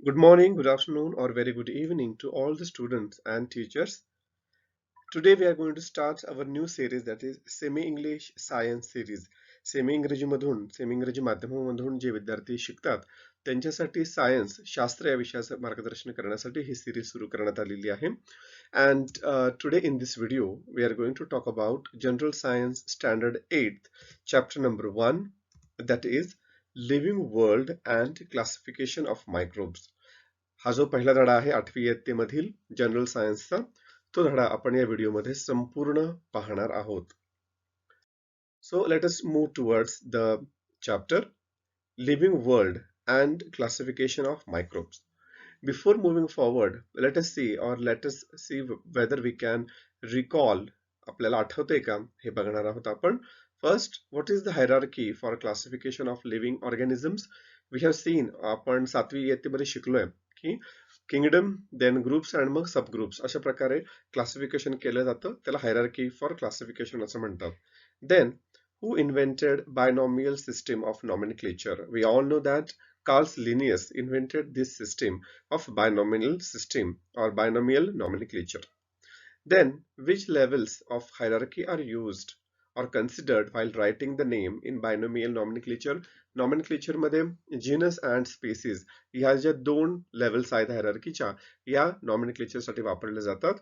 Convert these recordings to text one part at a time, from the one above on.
Good morning, good afternoon, or very good evening to all the students and teachers. Today we are going to start our new series, that is Semi-English Science Series. Semi इंग्रजी माध्यमामधून जे विद्यार्थी शिकतात त्यांच्यासाठी science शास्त्र या विषयाचं मार्गदर्शन करण्यासाठी ही सिरीज सुरू करण्यात आलेली आहे. And today in this video we are going to talk about General Science Standard 8th, chapter number 1, that is Living World and Classification of Microbes. हा जो पहिला धडा आहे 8वी इयत्तेमधील जनरल सायन्सचा, तो धडा आपण या व्हिडिओमध्ये संपूर्ण पाहणार आहोत. So let us move towards the chapter Living World and Classification of Microbes. Before moving forward, let us see whether we can recall, आपल्याला आठवतंय का हे बघणार आहोत आपण. First, what is the hierarchy for classification of living organisms? We have seen, आपण 7वी इयत्तेमध्ये शिकलोय की किंगडम, देन ग्रुप्स अँड मग सबग्रुप्स अशा प्रकारे क्लासिफिकेशन केलं जातं. त्याला हायरार्की फॉर क्लासिफिकेशन असं म्हणतात. Then who invented binomial system of nomenclature? We all know that Carl Linnaeus invented this system of binomial system or binomial nomenclature. Then, which levels of hierarchy are used or considered while writing the name in binomial nomenclature? Nomenclature मध्ये genus and species ह्या ज्या दोन levels आहेत हायरार्कीच्या, या nomenclature साठी वापरल्या जातात.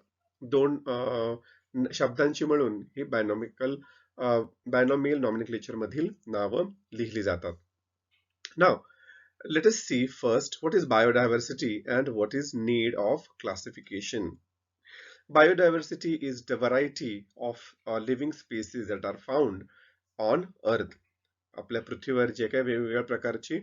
दोन शब्दांची मिळून ही binomial nomenclature मधील नावं लिहिली जातात. Now, let us see first what is biodiversity and what is need of classification. Biodiversity is the variety of living species that are found on Earth. आपल्या पृथ्वीवर जे काही वेगवेगळ्या प्रकारची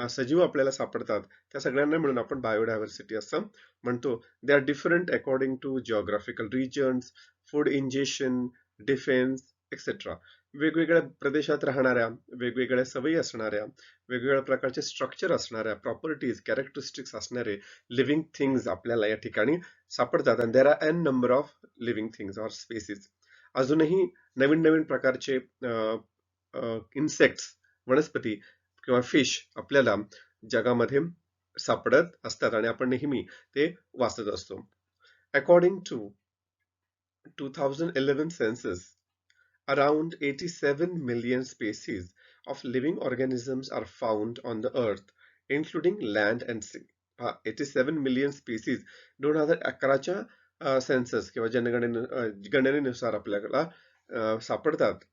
सजीव आपल्याला सापडतात त्या सगळ्यांना मिळून आपण बायोडायव्हर्सिटी असं म्हणतो. They are different according to geographical regions, food ingestion, defence etcetera. वेगवेगळ्या प्रदेशात राहणाऱ्या, वेगवेगळ्या सवयी असणाऱ्या, वेगवेगळ्या प्रकारचे स्ट्रक्चर असणाऱ्या, प्रॉपर्टीज, कॅरेक्टरिस्टिक्स असणारे लिव्हिंग थिंग्स आपल्याला या ठिकाणी सापडतात. And there are an number of living things or species. अजूनही नवीन नवीन प्रकारचे इन्सेक्ट्स, वनस्पती किंवा फिश आपल्याला जगामध्ये सापडत असतात आणि आपण नेहमी ते वाचत असतो. According to 2011 census, around 87 million species of living organisms are found on the earth, including land and sea. 87 million species 2011च्या census किंवा गणनेनुसार आपल्याला सापडतात.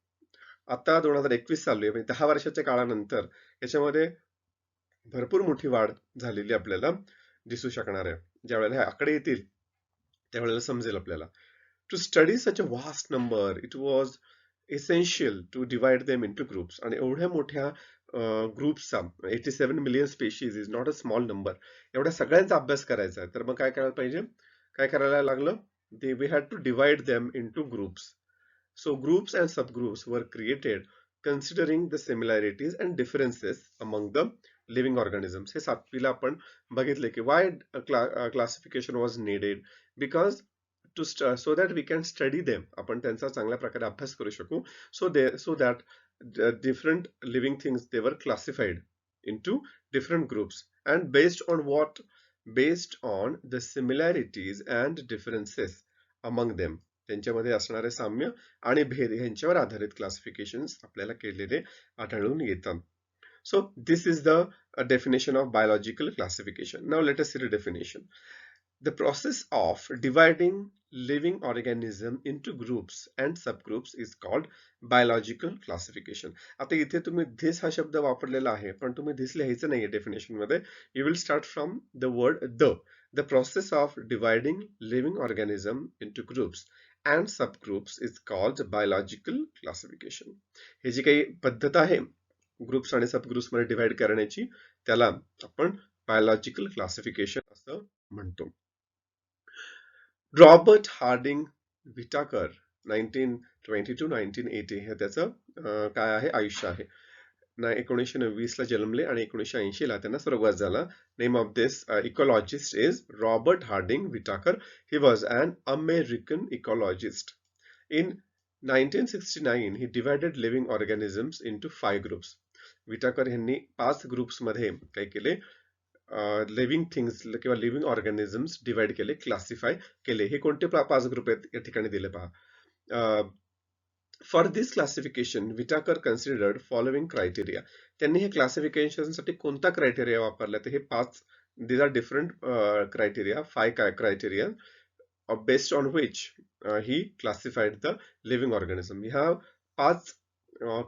आता 2021 चालू आहे, म्हणजे 10 वर्षाच्या काळानंतर याच्यामध्ये भरपूर मोठी वाढ झालेली आपल्याला दिसू शकणार आहे. ज्या वेळेला हे आकडे येतील त्यावेळेला समजेल आपल्याला. To study such a vast number, it was essential to divide them into groups. आणि एवढ्या मोठ्या ग्रुप्सचा 87 million species is not a small number. एवढ्या सगळ्यांचा अभ्यास करायचा आहे तर मग काय करायला पाहिजे, काय करायला लागलं, we had to divide them into groups. So groups and subgroups were created considering the similarities and differences among the living organisms. हे 7वीला आपण बघितले की why classification was needed, because so that we can study them. आपण त्यांचा चांगल्या प्रकारे अभ्यास करू शकू. So that the different living things, they were classified into different groups, and based on what? Based on the similarities and differences among them. त्यांच्यामध्ये असणारे साम्य आणि भेद यांच्यावर आधारित क्लासिफिकेशन्स आपल्याला केलेले आढळून येतात. So this is the definition of biological classification. Now let us see the definition. The process of dividing living organism into groups and subgroups is called biological classification. आता इथे तुम्ही this हा शब्द वापरलेला आहे, पण तुम्ही this लिहायचं नाहीये डेफिनेशन मध्ये. You will start from the word the. The process of dividing living organism into groups and subgroups is called biological classification. हे जी काही पद्धत आहे ग्रुप्स आणि सबग्रुप्स मध्ये डिवाइड करण्याची, त्याला आपण बायोलॉजिकल क्लासिफिकेशन असं म्हणतो. रॉबर्ट हार्डिंग व्हिटाकर 1920 हे त्याचं काय आहे आयुष्य आहे. 1919 ला जन्मले आणि 1980 ला त्यांना स्वर्गवास झाला. Name of this ecologist is Robert Harding Whittaker. He was an American ecologist. In 1969 he divided living organisms into 5 groups. Whittaker यांनी 5 ग्रुप्स मध्ये काय केले, लिव्हिंग थिंग्स किंवा लिव्हिंग ऑर्गॅनिझम्स डिवाइड केले, क्लासिफाय केले. हे कोणते 5 ग्रुप आहेत या ठिकाणी दिले पहा. For this classification Whittaker considered following criteria. त्यांनी हे क्लासिफिकेशनसाठी कोणता क्रायटेरिया वापरला, तर हे 5 these are different criteria, 5 criteria based on which he classified the living organism. ह्या 5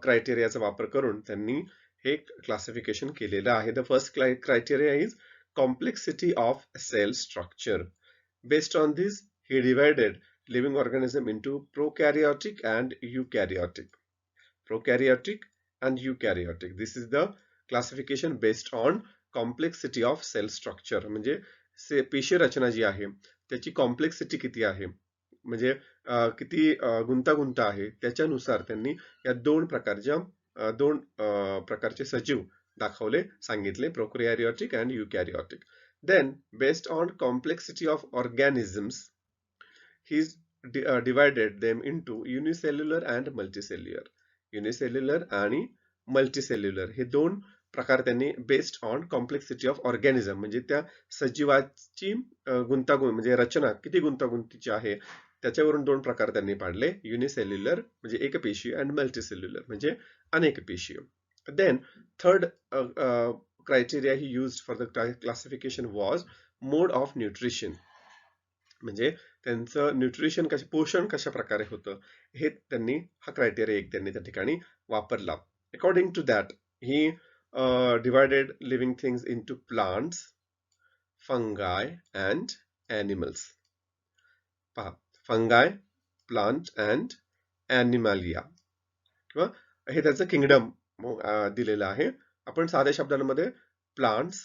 क्रायटेरियाचा वापर करून त्यांनी हे क्लासिफिकेशन केलेलं आहे. The first criteria is complexity of cell structure. Based on this, he divided living organism into prokaryotic and eukaryotic. Prokaryotic and eukaryotic. This is the classification based on complexity of cell structure. म्हणजे पेशी रचना जी आहे त्याची complexity किती आहे, म्हणजे किती गुंतागुंत आहे, त्याच्यानुसार त्यांनी या दोन प्रकारचे सजीव दाखवले, सांगितले, प्रोकॅरियोटिक and युकॅरियोटिक. Then, based on complexity of organisms, he's divided them into unicellular and multicellular. Unicellular आणि मल्टीसेल्युलर हे 2 प्रकार त्यांनी based on complexity of organism, म्हणजे त्या सजीवाची गुंतागुंत म्हणजे रचना किती गुंतागुंतीची आहे त्याच्यावरून 2 प्रकार त्यांनी पाडले. युनिसेल्युलर म्हणजे एकपेशीय आणि मल्टीसेल्युलर म्हणजे अनेक पेशीय. Then third criteria he used for the classification was mode of nutrition. म्हणजे त्यांचं न्यूट्रिशन पोषण कशा प्रकारे होतं हे त्यांनी हा क्रायटेरिया एक त्यांनी त्या ठिकाणी वापरला. According to that he divided living things into plants, fungi and animals. पहा, फंगाय, प्लांट अँड ॲनिमॅलिया किंवा हे त्याचं किंगडम दिलेलं आहे. आपण साध्या शब्दांमध्ये प्लांट्स,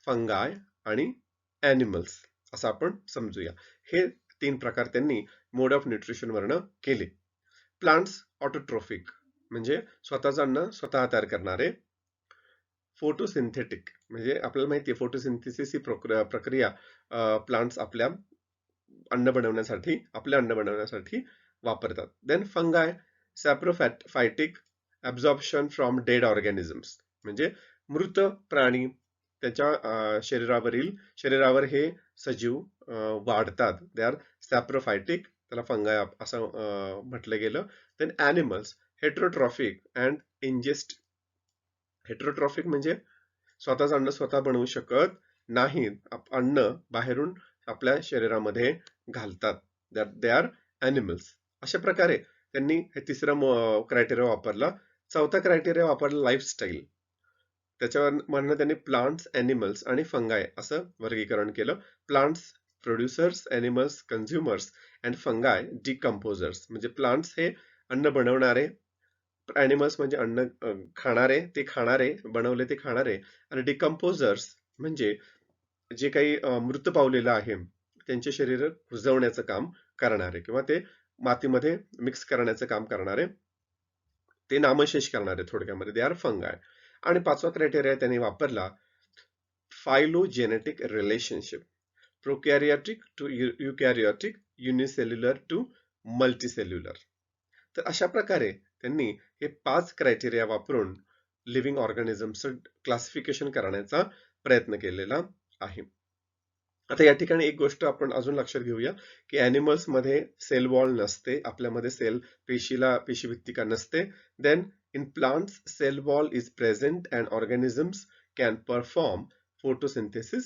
फंगाय आणि ॲनिमल्स असं आपण समजूया. हे 3 प्रकार त्यांनी मोड ऑफ न्यूट्रिशन वरनं केले. प्लांट्स ऑटोट्रोफिक म्हणजे स्वतःचं अन्न स्वतः तयार करणारे. फोटोसिंथेटिक म्हणजे आपल्याला माहिती आहे फोटोसिंथेसिस ही प्रक्रिया प्लांट्स आपल्या अन्न बनवण्यासाठी वापरतात. Then fungi saprophytic, absorption from dead organisms म्हणजे मृत प्राणी त्याच्या शरीरावर हे सजीव वाढतात. दे आर सॅप्रोफायटिक, त्याला फंगाय असं म्हटलं गेलं. Then animals heterotrophic and ingest. Heterotrophic म्हणजे स्वतःच अन्न स्वतः बनवू शकत नाहीत, अन्न बाहेरून आपल्या शरीरामध्ये घालतात. They are animals. अशा प्रकारे त्यांनी हे तिसरं क्रायटेरिया वापरला. चौथा क्रायटेरिया वापरला लाईफस्टाईल. त्याच्यावर म्हणणं त्यांनी प्लांट्स, ॲनिमल्स आणि फंगाय असं वर्गीकरण केलं. Plants producers, animals consumers and फंगाय decomposers. म्हणजे प्लांट्स हे अन्न बनवणारे, ॲनिमल्स म्हणजे अन्न खाणारे, बनवले ते खाणारे, आणि डिकम्पोजर्स म्हणजे जे काही मृत पावलेलं आहे त्यांचे शरीर कुजवण्याचं काम करणारे किंवा ते मातीमध्ये मिक्स करण्याचं काम करणारे, ते नामशेष करणारे थोडक्यामध्ये, दे आर फंगाय. आणि 5वा क्रायटेरिया त्यांनी वापरला phylogenetic relationship. Prokaryotic to eukaryotic, unicellular to multicellular. तर अशा प्रकारे त्यांनी हे 5 क्रायटेरिया वापरून लिव्हिंग ऑर्गॅनिझमचं क्लासिफिकेशन करण्याचा प्रयत्न केलेला आहे. आता या ठिकाणी एक गोष्ट आपण अजून लक्षात घेऊया की ॲनिमल्स मध्ये सेल वॉल नसते, आपल्यामध्ये पेशीभित्तिका नसते. Then in plants cell wall is present and organisms can perform photosynthesis,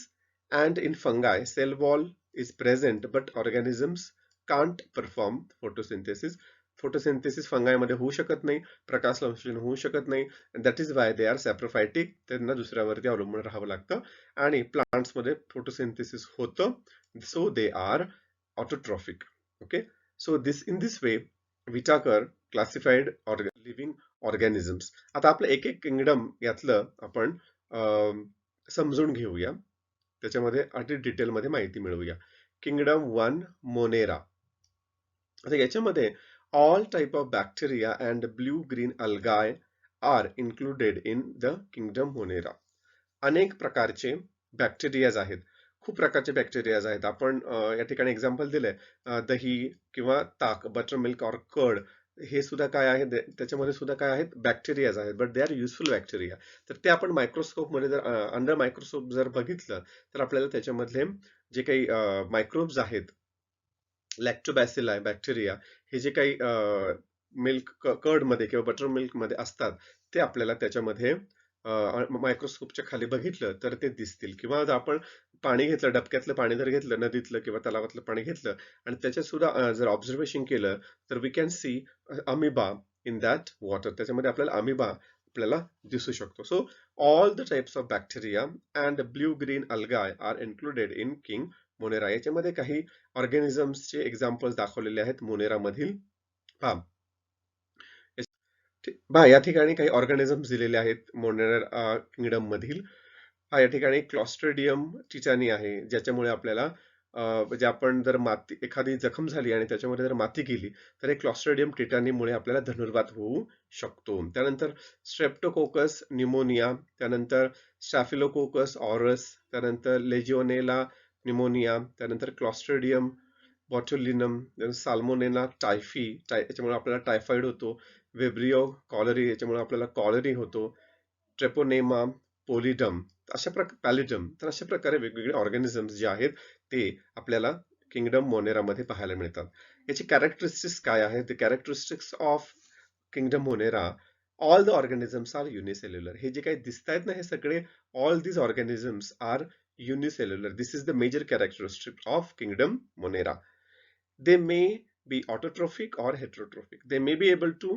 and in fungi cell wall is present but organisms can't perform photosynthesis. Photosynthesis fungi मध्ये होऊ शकत नाही, प्रकाश संश्लेषण होऊ शकत नाही. That is why they are saprophytic, त्यांना दुसऱ्यावरती अवलंबून राहावं लागतं. आणि प्लांट्स मध्ये फोटोसिंथेसिस होतं, so they are autotrophic. Okay, so in this way Whittaker classified living organisms. आता आपलं एक एक किंगडम यातलं आपण समजून घेऊया, त्याच्यामध्ये अधिक डिटेलमध्ये माहिती मिळवूया. Kingdom 1 Monera. आता याच्यामध्ये all type of bacteria and blue-green algae are included in the kingdom Monera. अनेक प्रकारचे बॅक्टेरियाज आहेत, खूप प्रकारचे बॅक्टेरियाज आहेत. आपण या ठिकाणी एक्झाम्पल दिले, दही किंवा ताक, बटर मिल्क और कर्ड हे सुद्धा काय आहे, त्याच्यामध्ये सुद्धा काय आहेत, बॅक्टेरियाज आहेत, but they are useful bacteria. तर ते आपण मायक्रोस्कोपमध्ये जर अंडर मायक्रोस्कोप जर बघितलं, तर आपल्याला त्याच्यामधले जे काही मायक्रोब्स आहेत, लॅक्टोबॅसिलाय बॅक्टेरिया, हे जे काही मिल्क कर्ड मध्ये किंवा बटर मिल्क मध्ये असतात, ते आपल्याला त्याच्यामध्ये मायक्रोस्कोपच्या खाली बघितलं तर ते दिसतील. किंवा जर आपण पाणी घेतलं, डबक्यातलं पाणी जर घेतलं, नदीतलं किंवा तलावातलं पाणी घेतलं आणि त्याच्यात सुद्धा जर ऑब्झर्वेशन केलं, तर we can see amoeba in that water. त्याच्यामध्ये आपल्याला अमिबा आपल्याला दिसू शकतो. So all the types of bacteria and blue green algae are included in kingdom Monera. याच्यामध्ये काही ऑर्गॅनिझम्सचे एक्झाम्पल्स दाखवलेले आहेत मोनेरामधील. पहा, या ठिकाणी काही ऑर्गॅनिझम्स दिलेले आहेत मोनेरा किंगडम मधील. या ठिकाणी क्लॉस्ट्रिडियम टिटानी आहे, ज्याच्यामुळे आपल्याला म्हणजे आपण जर माती, एखादी जखम झाली आणि त्याच्यामध्ये जर माती गेली, तर हे क्लॉस्ट्रिडियम टिटानीमुळे आपल्याला धनुर्वात होऊ शकतो. त्यानंतर स्ट्रेप्टोकोकस न्यूमोनिया, त्यानंतर स्टॅफिलोकोकस ऑरस, त्यानंतर लेजिओनेला न्यूमोनिया, त्यानंतर क्लॉस्ट्रिडियम बॉट्युलिनम, साल्मोनेला टायफी, याच्यामुळे आपल्याला टायफॉइड होतो. वेब्रिओ कॉलरी, याच्यामुळे आपल्याला कॉलरी होतो. ट्रेपोनेमा पोलिडम, पॅलिडम. तर अशा प्रकारे वेगवेगळे ऑर्गॅनिझम्स जे आहेत ते आपल्याला किंगडम मोनेरामध्ये पाहायला मिळतात. याची कॅरेक्टरिस्टिक्स काय आहेत? The characteristics of kingdom Monera, all the organisms are unicellular. हे जे काही दिसत आहेत ना, हे सगळे all these organisms are unicellular. This is the major characteristic of kingdom Monera. They may be autotrophic or heterotrophic. They may be able to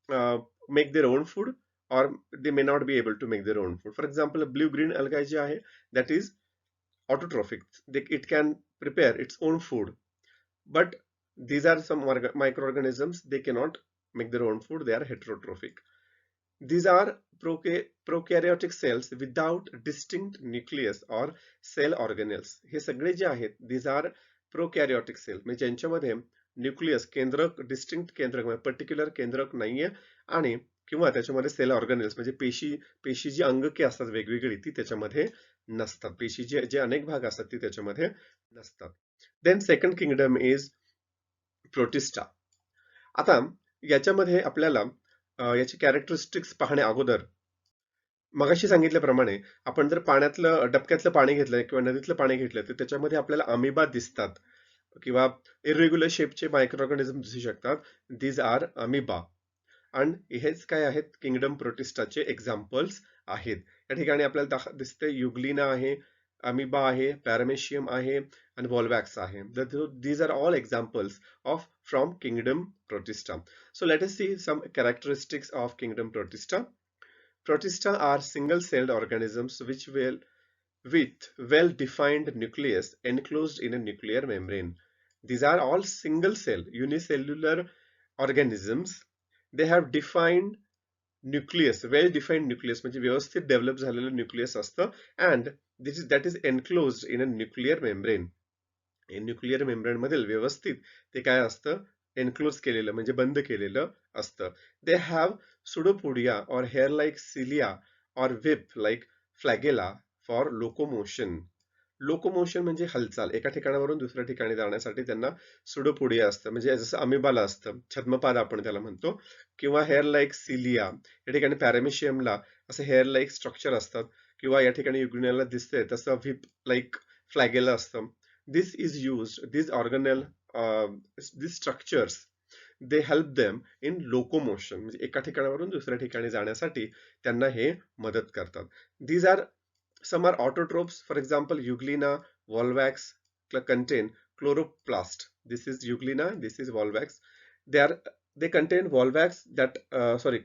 uh, make their own food, or they may not be able to make their own food. For example, a blue-green algae जे आहे, that is autotrophic. It can prepare its own food. But these are some microorganisms, they cannot make their own food, they are heterotrophic. These are prokaryotic cells without distinct nucleus or cell organelles. हे सगळे जे आहेत, these are prokaryotic cells, म्हणजे ज्यांच्यामध्ये nucleus, केंद्रक, distinct केंद्रक, particular केंद्रक नाहीये, आणि किंवा त्याच्यामध्ये सेल ऑर्गनेल्स म्हणजे पेशी जी अंगके असतात वेगवेगळी, ती त्याच्यामध्ये नसतात. पेशी जे अनेक भाग असतात ती त्याच्यामध्ये नसतात. Then second kingdom is Protista. आता याच्यामध्ये आपल्याला याची कॅरेक्टरिस्टिक्स पाहण्या अगोदर, मगाशी सांगितल्याप्रमाणे, आपण जर पाण्यातलं, डबक्यातलं पाणी घेतलं किंवा नदीतलं पाणी घेतलं, तर त्याच्यामध्ये आपल्याला अमिबा दिसतात किंवा इरेग्युलर शेपचे मायक्रो ऑर्गॅनिझम दिसू शकतात. These are amoeba. आणि हेच काय आहेत, किंगडम प्रोटिस्टाचे एक्झाम्पल्स आहेत. या ठिकाणी आपल्याला दिसते युग्लिना आहे, अमिबा आहे, पॅरामेशियम आहे आणि वॉल्वॅक्स आहे. These are all examples of from kingdom Protista. So let us see some characteristics of kingdom Protista. Protista are single-celled organisms with well-defined nucleus enclosed in a nuclear membrane. These are all single-cell, unicellular organisms. They have defined nucleus, well-defined nucleus, म्हणजे व्यवस्थित develop झालेलं nucleus असतं, and that is enclosed in a nuclear membrane. Nuclear membrane मधील व्यवस्थित ते काय असतं, enclose केलेलं म्हणजे बंद केलेलं असतं. दे हॅव सुडोपोडिया और हेअर लाईक सिलिया और विप लाईक फ्लॅगेला फॉर लोकोमोशन. लोकोमोशन म्हणजे हालचाल, एका ठिकाणावरून दुसऱ्या ठिकाणी जाण्यासाठी त्यांना सुडोपोडिया असतं, म्हणजे जसं अमिबाला असतं, छद्मपाद आपण त्याला म्हणतो. किंवा हेअर लाईक सिलिया, या ठिकाणी पॅरामेशियमला असं हेअर लाईक स्ट्रक्चर असतात. किंवा या ठिकाणी युग्नियाला दिसतंय तसं व्हिप लाईक फ्लॅगेला असतं. This is used, these organelle, these structures, they help them in locomotion, म्हणजे एका ठिकाणावरून दुसऱ्या ठिकाणी जाण्यासाठी त्यांना हे मदत करतात. These are, some are autotrophs, for example euglena, volvax contain chloroplast. This is euglena, this is volvax. They contain volvax, that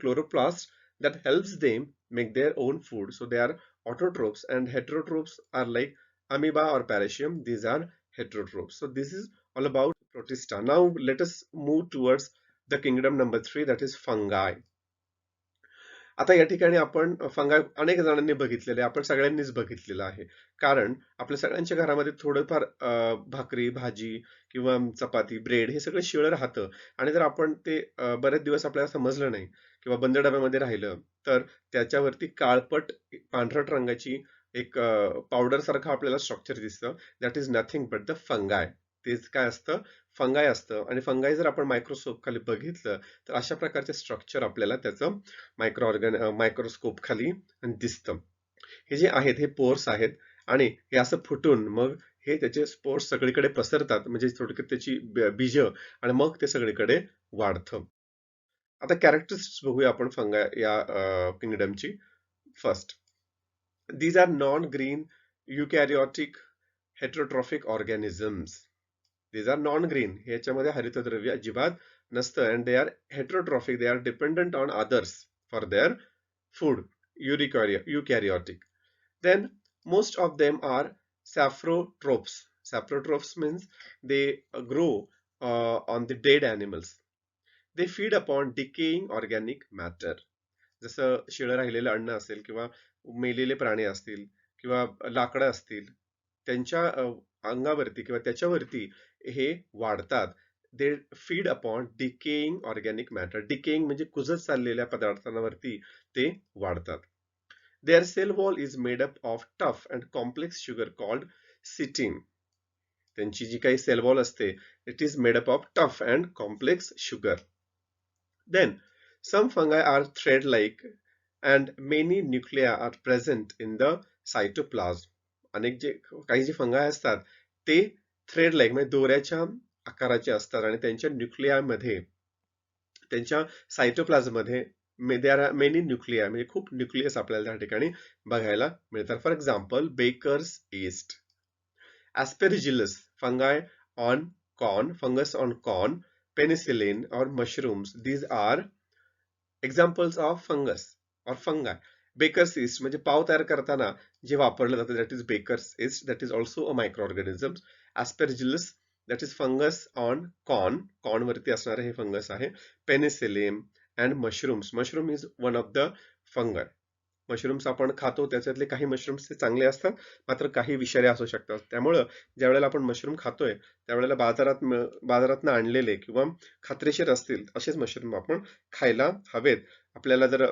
chloroplast, that helps them make their own food. So they are autotrophs, and heterotrophs are like amoeba or parasium. These are heterotrophs. So this is all about protista. Now let us move towards the kingdom number 3, that is fungi. आता या ठिकाणी आपण फंगाय अनेक जणांनी बघितलेले, आपण सगळ्यांनीच बघितलेलं आहे. कारण आपल्या सगळ्यांच्या घरामध्ये थोडंफार भाकरी, भाजी किंवा चपाती, ब्रेड हे सगळं शिळं राहतं. आणि जर आपण ते बरेच दिवस आपल्याला समजलं नाही किंवा बंद डब्यामध्ये राहिलं, तर त्याच्यावरती काळपट पांढरट रंगाची एक पावडर सारखं आपल्याला स्ट्रक्चर दिसतं. That is nothing but the फंगाय. तेच काय असतं, फंगाय असतं. आणि फंगाय जर आपण मायक्रोस्कोप खाली बघितलं तर अशा प्रकारचे स्ट्रक्चर आपल्याला त्याचं मायक्रोस्कोप खाली दिसतं. हे जे आहेत हे पोर्स आहेत आणि हे असं फुटून मग हे त्याचे स्पोर्स सगळीकडे पसरतात, म्हणजे थोडक्यात त्याची बीज, आणि मग ते सगळीकडे वाढतं. आता कॅरेक्टरिस्टिक्स बघूया आपण फंगा या किंगडमची. First, these are non-green eukaryotic heterotrophic organisms. These are non-green. ह्याच्यामध्ये हरितद्रव्य अजिबात नसतं, and they are heterotrophic. They are dependent on others for their food. Eukaryotic. Then most of them are saprotrophs. Saprotrophs means they grow on the dead animals. They feed upon decaying organic matter. जसं शिळं राहिलेलं अन्न असेल किंवा मेलेले प्राणी असतील किंवा लाकडं असतील, त्यांच्या अंगावरती किंवा त्याच्यावरती हे वाढतात. They feed upon decaying organic matter. Decaying म्हणजे कुजत चाललेल्या पदार्थांवरती ते वाढतात. Their cell wall is made up of tough and complex sugar called chitin. त्यांची जी काही सेल वॉल असते, it is made up of tough and complex sugar. Then, some fungi are thread-like and many nuclei are present in the cytoplasm. काही जे फंगाय असतात ते thread like म्हणजे दोऱ्याच्या आकाराचे असतात आणि त्यांच्या न्यूक्लियामध्ये, त्यांच्या सायटोप्लाझम मध्ये देर आर मेनी न्यूक्लिया, म्हणजे खूप न्यूक्लियस आपल्याला त्या ठिकाणी बघायला मिळतात. For example baker's yeast, aspergillus fungi on corn, fungus on corn, penicillin or mushrooms. These are examples of fungus or fungi. Baker's yeast म्हणजे पाव तयार करताना जे वापरलं जातं, that is baker's yeast, that is also a microorganism. Aspergillus, that is fungus on corn, corn वरती असणारे हे फंगस आहे. Penicillium and mushrooms. Mushroom is one of the fungi. Mushrooms आपण खातो, त्याच्यातले काही मशरूम्स ते चांगले असतात, मात्र काही विषारी असू शकतात. त्यामुळं ज्या वेळेला आपण मशरूम खातोय त्यावेळेला बाजारातनं आणलेले किंवा खात्रीशीर असतील असेच मशरूम आपण खायला हवेत. आपल्याला जर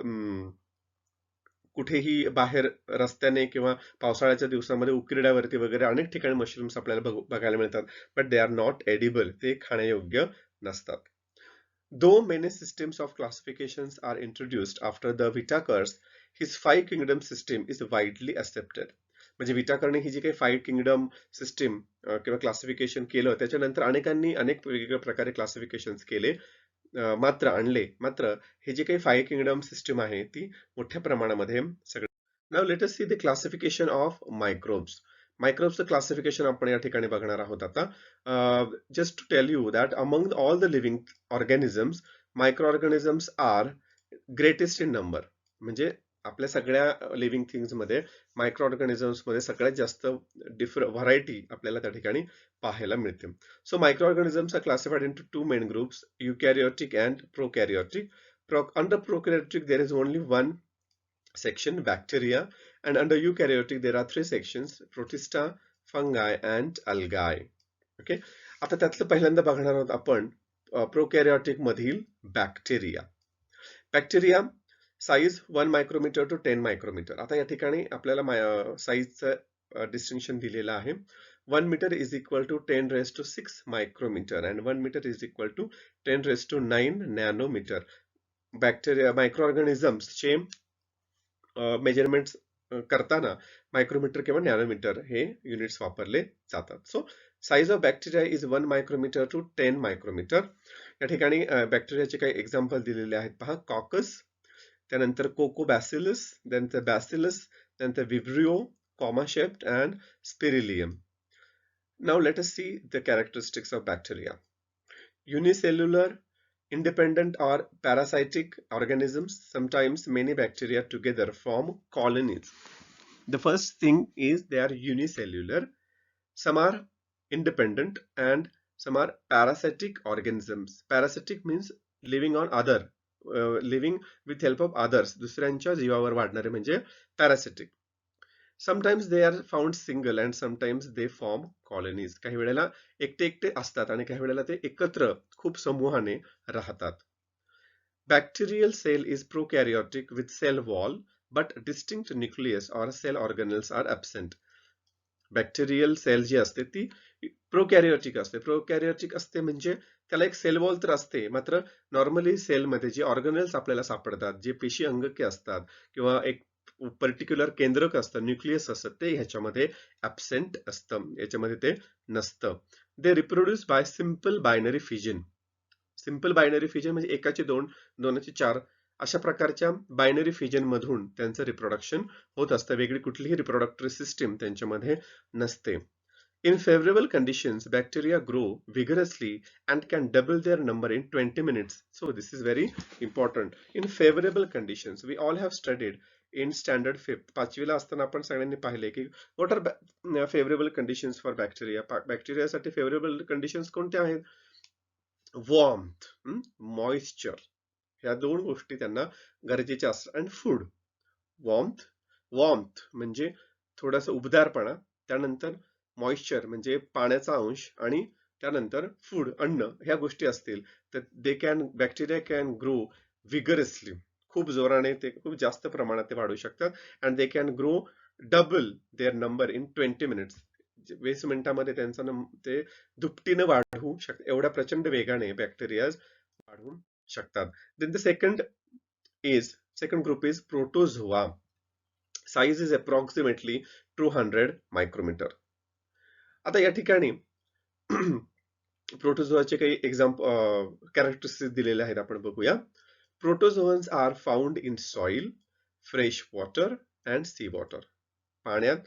कुठेही बाहेर रस्त्याने किंवा पावसाळ्याच्या दिवसामध्ये उकिरड्यावरती वगैरे अनेक ठिकाणी मशरूम्स आपल्याला बघायला मिळतात, but they are not edible. ते खाण्यायोग्य नसतात. Though many systems of classifications are introduced after the Whitakers, his five kingdom system is widely accepted. म्हणजे विटाकरने ही जी काही फाईव्ह किंगडम सिस्टीम किंवा क्लासिफिकेशन केलं, त्याच्यानंतर अनेकांनी अनेक वेगवेगळ्या प्रकारे क्लासिफिकेशन केले, मात्र हे जे काही फाईव्ह किंगडम सिस्टीम आहे ती मोठ्या प्रमाणामध्ये सगळे. Now let us see the classification of microbes. मायक्रोब्सचं क्लासिफिकेशन आपण या ठिकाणी बघणार आहोत आता. Just to tell you that among all the living organisms, micro organisms are greatest in number. म्हणजे आपल्या सगळ्या लिव्हिंग थिंग्स मध्ये मायक्रो ऑर्गॅनिझम्स मध्ये सगळ्यात जास्त व्हरायटी आपल्याला त्या ठिकाणी पाहायला मिळते. So micro organisms are classified into two main groups, eukaryotic and prokaryotic. Under prokaryotic there is only one section, bacteria, and under eukaryotic there are three sections, protista, fungi and algae. Okay, आता त्यातलं पहिल्यांदा बघणार आहोत आपण prokaryotic मधील bacteria. Bacteria size 1 micrometer to 10 micrometer. आता या ठिकाणी आपल्याला साईजचं डिस्टिंक्शन दिलेलं आहे. 1 meter is equal to 10 raised to 6 micrometer and 1 meter is equal to 10 raised to 9 nanometer. Bacteria micro ऑर्गॅनिझम्सचे मेजरमेंट करताना मायक्रोमीटर किंवा नॅनोमीटर हे युनिट्स वापरले जातात. So size of bacteria is 1 micrometer to 10 micrometer. या ठिकाणी बॅक्टेरियाचे काही एक्झाम्पल दिलेले आहेत पहा. कॉकस, त्यानंतर कोकोबॅसिलस, त्यानंतर बॅसिलस, त्यानंतर vibrio, comma shaped and spirillum. Now let us see the characteristics of bacteria. Unicellular, independent or parasitic organisms. Sometimes many bacteria together form colonies. The first thing is they are unicellular. Some are independent and some are parasitic organisms. Parasitic means living on other, living with help of others. दुसऱ्यांच्या जीवावर वाढणारे म्हणजे parasitic. Sometimes they are found single and sometimes they form colonies. काही वेळेला एकटे एकटे असतात आणि काही वेळेला ते एकत्र खूप समूहाने राहतात. Bacterial cell is prokaryotic with cell wall but distinct nucleus or cell organelles are absent. Bacterial cell जी असते ती प्रोकॅरियोटिक असते. प्रोकॅरियोटिक असते म्हणजे त्याला एक सेल वॉल तर असते, मात्र नॉर्मली सेलमध्ये जे ऑर्गनेल्स आपल्याला सापडतात, जे पेशी अंगके असतात किंवा एक पर्टिक्युलर केंद्रक असतं, न्यूक्लियस असतं, ते ह्याच्यामध्ये ऍबसेंट असतं, याच्यामध्ये ते नसतं. They reproduce by simple binary fission. Simple binary fission म्हणजे एकाचे दोन, दोनाचे चार, अशा प्रकारच्या बायनरी फिजन मधून त्यांचं रिप्रोडक्शन होत असतं. वेगळी कुठलीही रिप्रोडक्टरी सिस्टीम त्यांच्यामध्ये नसते. In favorable conditions, bacteria grow vigorously and can double their number in 20 minutes. So this is very important. In favorable conditions, we all have studied in standard 5th. पाचवीला असताना आपण सगळ्यांनी पाहिले की what are favorable conditions for bacteria? Bacteria साठी favorable conditions कोणत्या आहेत? Warmth, moisture. ह्या दोन गोष्टी त्यांना गरजेच्या असतात. आणि फूड. वॉर्मथ, वॉर्मथ म्हणजे थोडासा उबदारपणा, त्यानंतर मॉइश्चर म्हणजे पाण्याचा अंश, आणि त्यानंतर फूड, अन्न, ह्या गोष्टी असतील तर बॅक्टेरिया कॅन ग्रो विगरसली. खूप जोराने ते, खूप जास्त प्रमाणात ते वाढू शकतात. And they can grow double their number in 20 minutes. 20 मिनिटांमध्ये त्यांचा ते दुपटीनं वाढू शकतात. एवढ्या प्रचंड वेगाने बॅक्टेरिया वाढू शकतात. Then the second group is protozoa. Size is approximately 200 micrometer. आता या ठिकाणी प्रोटोझोआचे काही कॅरेक्टरिस्टिक्स दिलेले आहेत, आपण बघूया. Protozoans are found in soil, fresh water and sea water. पाण्यात,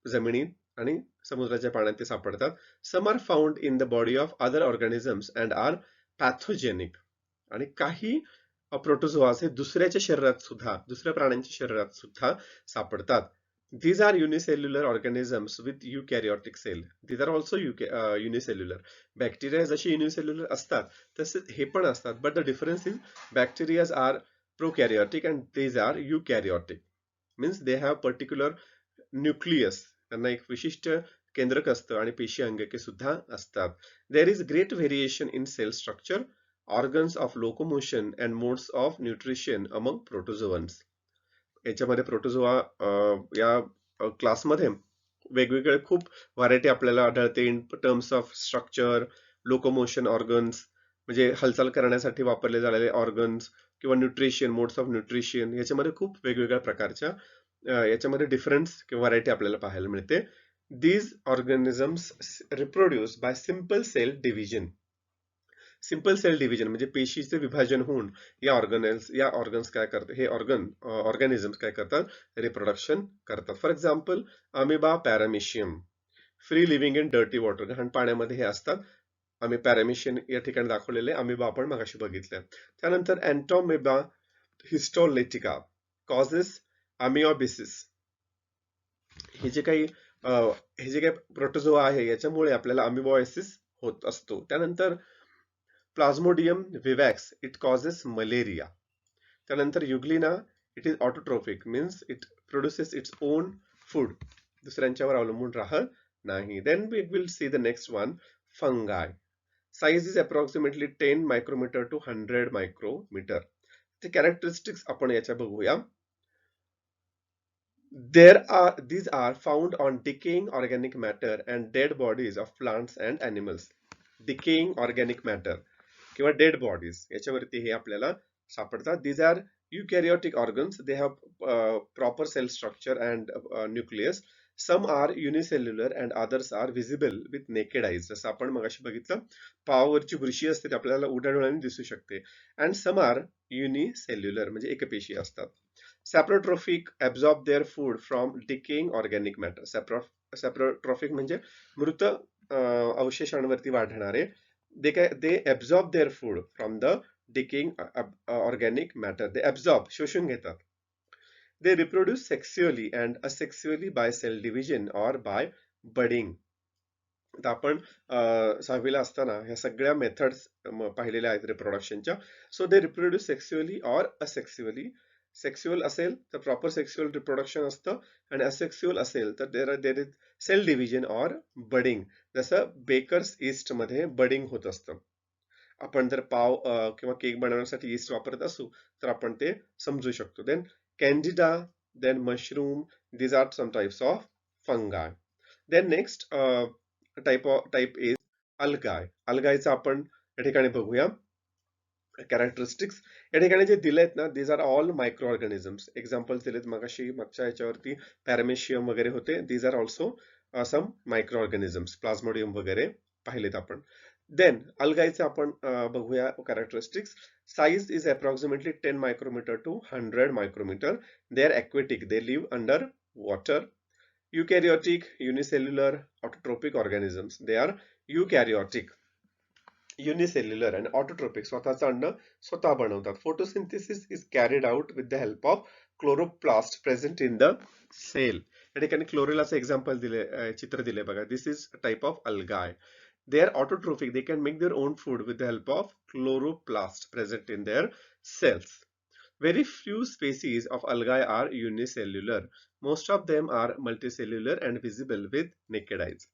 जमिनीत आणि समुद्राच्या पाण्यात ते सापडतात. Some are found in the body of other organisms and are pathogenic. आणि काही प्रोटोझोआस हे दुसऱ्याच्या शरीरात सुद्धा, दुसऱ्या प्राण्यांच्या शरीरात सुद्धा सापडतात. These are unicellular organisms with eukaryotic cell. These are also unicellular. Bacteria जशी unicellular असतात तसेच हे पण असतात. But the difference is bacteria are prokaryotic and these are eukaryotic. Means they have particular nucleus. त्यांना एक विशिष्ट केंद्रक असतं आणि पेशी अंगके सुद्धा असतात. There is great variation in cell structure, organs of locomotion and modes of nutrition among protozoans. याच्यामध्ये प्रोटोझोआ या क्लासमध्ये वेगवेगळे खूप व्हरायटी आपल्याला आढळते in terms of structure, locomotion organs म्हणजे हालचाल करण्यासाठी वापरले जाणारे ऑर्गन्स, किंवा न्यूट्रिशन, मोड्स ऑफ न्यूट्रिशन, याच्यामध्ये खूप वेगवेगळ्या प्रकारच्या याच्यामध्ये डिफरन्स किंवा व्हरायटी आपल्याला पाहायला मिळते. These organisms reproduce by simple cell division. Simple cell division म्हणजे पेशीचे विभाजन होऊन या ऑर्गन्स काय करतात, हे ऑर्गॅनिझम्स काय करतात, रिप्रोडक्शन करतात. For example amoeba paramecium, free living in dirty water, घाण पाण्यामध्ये हे असतात. आम्ही पॅरामिशियम या ठिकाणी दाखवलेले, अमिबा आपण मगाशी बघितलं. त्यानंतर अँटोमेबा हिस्टोलेटिका कॉजेस अमिओबिसिस. हे जे काही प्रोटोझोआ आहे याच्यामुळे आपल्याला अमिबोसिस होत असतो. त्यानंतर plasmodium vivax, it causes malaria. त्यानंतर euglena, it is autotrophic, means it produces its own food, दुसऱ्यांच्यावर अवलंबून राहत नाही. Then we will see the next one, fungi. Size is approximately 10 micrometer to 100 micrometer. ते कॅरेक्टरिस्टिक्स आपण याच्या बघूया. These are found on decaying organic matter and dead bodies of plants and animals. Decaying organic matter किंवा dead bodies याच्यावरती हे आपल्याला सापडतात. These are eukaryotic organs. They have proper cell structure and nucleus. Some are unicellular and others are visible with naked eyes. जसं आपण मगाशी बघितलं, पावावरची बुरशी असते, आपल्याला उघड्या डोळ्यांनी दिसू शकते. And some are unicellular म्हणजे एकपेशी असतात. Saprotrophic absorb their food from decaying organic matter. Saprotrophic म्हणजे मृत अवशेषांवरती वाढणारे. They absorb their food from the decaying organic matter. They absorb, शोषून घेतात. They reproduce sexually and asexually by cell division or by budding. आता आपण 6वीला असताना ह्या सगळ्या मेथड्स पाहिलेल्या आहेत रिप्रोडक्शनच्या. So they reproduce sexually or asexually. Sexual असेल तर प्रॉपर सेक्सुअल रिप्रोडक्शन असतं, आणि असेक्सुअल असेल तर there is cell division or budding. जसं बेकर्स ईस्ट मध्ये बडिंग होत असतं. आपण जर पाव किंवा केक बनवण्यासाठी ईस्ट वापरत असू तर आपण ते समजू शकतो. Then Candida, then mushroom, these are some types of fungi. Then next, type is algae. algaeचा आपण या ठिकाणी बघूया कॅरेक्टरिस्टिक्स. या ठिकाणी जे दिलेत ना, these are all microorganisms. Examples दिलेत मगाशी मागच्या याच्यावरती पॅरामेशियम वगैरे होते. these are also some microorganisms, plasmodium वगैरे पाहिलेत आपण. देन अल्गाईचे आपण बघूया characteristics. Size is approximately 10 micrometer to 100 micrometer. They are aquatic. They live under water. Eukaryotic, unicellular, autotrophic organisms. They are eukaryotic, unicellular and autotrophic. स्वतःचं अन्न स्वतः बनवतात. Photosynthesis is carried out with the help of chloroplast present in the cell. या ठिकाणी क्लोरेलाचं example दिले, चित्र दिले बघा. This is a type of algae. They are autotrophic. They can make their own food with the help of chloroplast present in their cells. Very few species of algae are unicellular. Most of them are multicellular and visible with naked eyes.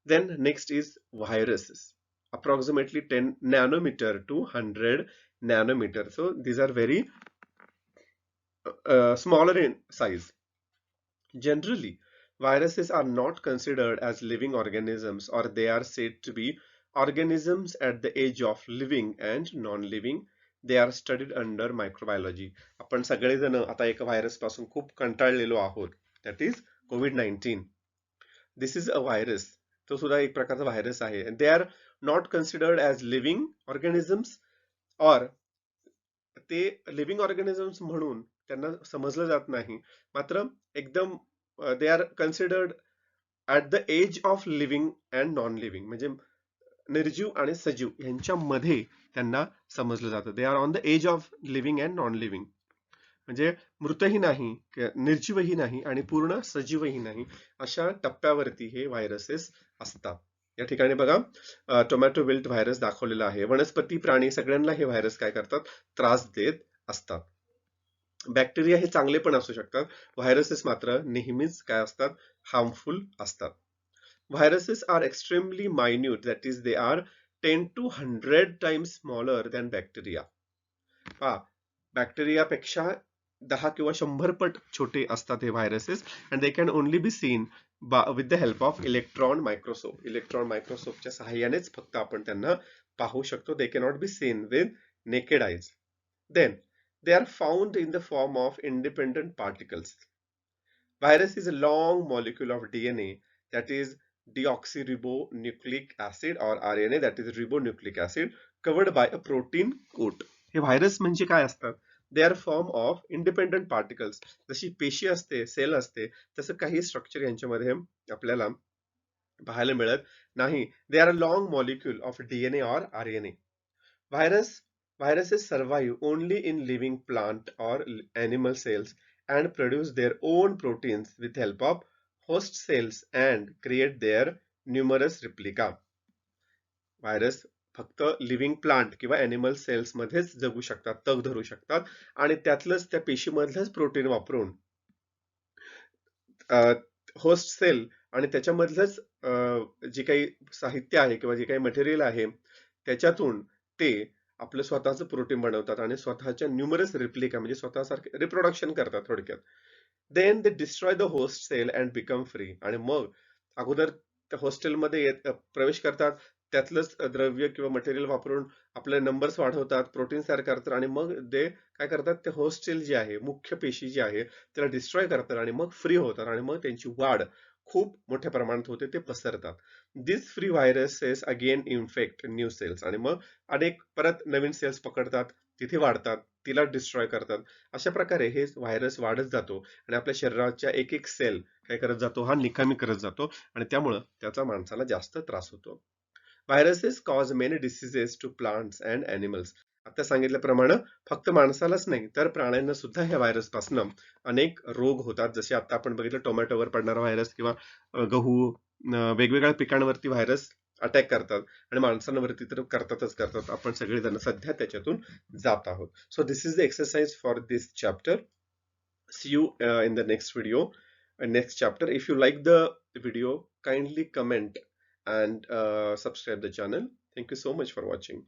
Then next is viruses. Approximately 10 nanometer to 100 nanometer. So these are very smaller in size. Generally, viruses are not considered as living organisms, or they are said to be organisms at the edge of living and non-living. They are studied under microbiology. आपण सगळेजण आता एक virus पासून खूप कंटाळलेलो आहोत. That is COVID-19. This is a virus. तो सुद्धा एक प्रकारचा व्हायरस आहे. And they are not considered as living organisms, or ते लिव्हिंग ऑर्गॅनिझम्स म्हणून त्यांना समजलं जात नाही. मात्र एकदम they are considered at the edge of living and non living, म्हणजे निर्जीव आणि सजीव यांच्यामध्ये त्यांना समजलं जातं. They are on the edge of living and non living, म्हणजे मृतही नाही, निर्जीवही नाही आणि पूर्ण सजीवही नाही, अशा टप्प्यावरती हे व्हायरसेस असतात. या ठिकाणी बघा टोमॅटो विल्ट व्हायरस दाखवलेला आहे. वनस्पती प्राणी सगळ्यांना हे व्हायरस काय करतात, त्रास देत असतात. बॅक्टेरिया हे चांगले पण असू शकतात. व्हायरसेस मात्र नेहमीच काय असतात, हार्मफुल असतात. Viruses are extremely minute, that is they are 10 to 100 times smaller than bacteria. बॅक्टेरियापेक्षा 10 किंवा 100 पट छोटे असतात हे viruses. And they can only be seen with the help of electron microscope. Electron मायक्रोस्कोपच्या सहाय्यानेच फक्त आपण त्यांना पाहू शकतो. They cannot be seen with naked eyes. Then they are found in the form of independent particles. Virus is a long molecule of DNA, that is deoxyribonucleic acid, or RNA, that is ribonucleic acid, covered by a protein coat. हे virus म्हणजे काय असतात? They are form of independent particles. जशी पेशी असते, sale असते, तसं काही स्ट्रक्चर यांच्यामध्ये आपल्याला पाहायला मिळत नाही. They are a long molecule of DNA or RNA. Viruses survive only in living plant or animal cells and produce their own proteins with help of host cells and create their numerous replica. Virus फक्त living plant किंवा animal cells मध्येच जगू शकतात, तग धरू शकतात आणि त्यातलंच त्या पेशीमधलंच प्रोटीन वापरून होस्ट सेल आणि त्याच्यामधलंच जे काही साहित्य आहे किंवा जे काही मटेरियल आहे त्याच्यातून ते आपलं स्वतःचं प्रोटीन बनवतात आणि स्वतःच्या न्यूमरस रिप्लिका म्हणजे स्वतःसारखे रिप्रोडक्शन करतात थोडक्यात. Then they destroy the host cell and become free. आणि मग अगोदर त्या हॉस्टेलमध्ये प्रवेश करतात, त्यातलंच द्रव्य किंवा मटेरियल वापरून आपले नंबर्स वाढवतात, प्रोटीन तयार करतात आणि मग ते काय करतात, ते होस्ट सेल जी आहे, मुख्य पेशी जी आहे त्याला डिस्ट्रॉय करतात आणि मग फ्री होतात आणि मग त्यांची वाढ खूप मोठ्या प्रमाणात होते, ते पसरतात. This free viruses again infect new cells. आणि मग अनेक परत नवीन सेल्स पकडतात, तिथे वाढतात, तिला डिस्ट्रॉय करतात. अशा प्रकारे हे व्हायरस वाढत जातो आणि आपल्या शरीराच्या एक एक सेल काय करत जातो, हा निकामी करत जातो आणि त्यामुळे त्याचा माणसाला जास्त त्रास होतो. Viruses cause many diseases to plants and animals. आता सांगितल्याप्रमाणे फक्त माणसालाच नाही तर प्राण्यांना सुद्धा ह्या व्हायरस पासून अनेक रोग होतात. जसे आता आपण बघितलं टोमॅटोवर पडणारा व्हायरस किंवा गहू, वेगवेगळ्या पिकांवरती व्हायरस अटॅक करतात आणि माणसांवरती तर करतात. आपण सगळेजण सध्या त्याच्यातून जात आहोत. So this is the exercise for this chapter. See you in the next video and next chapter. If you like the video, kindly comment and subscribe the channel. Thank you so much for watching.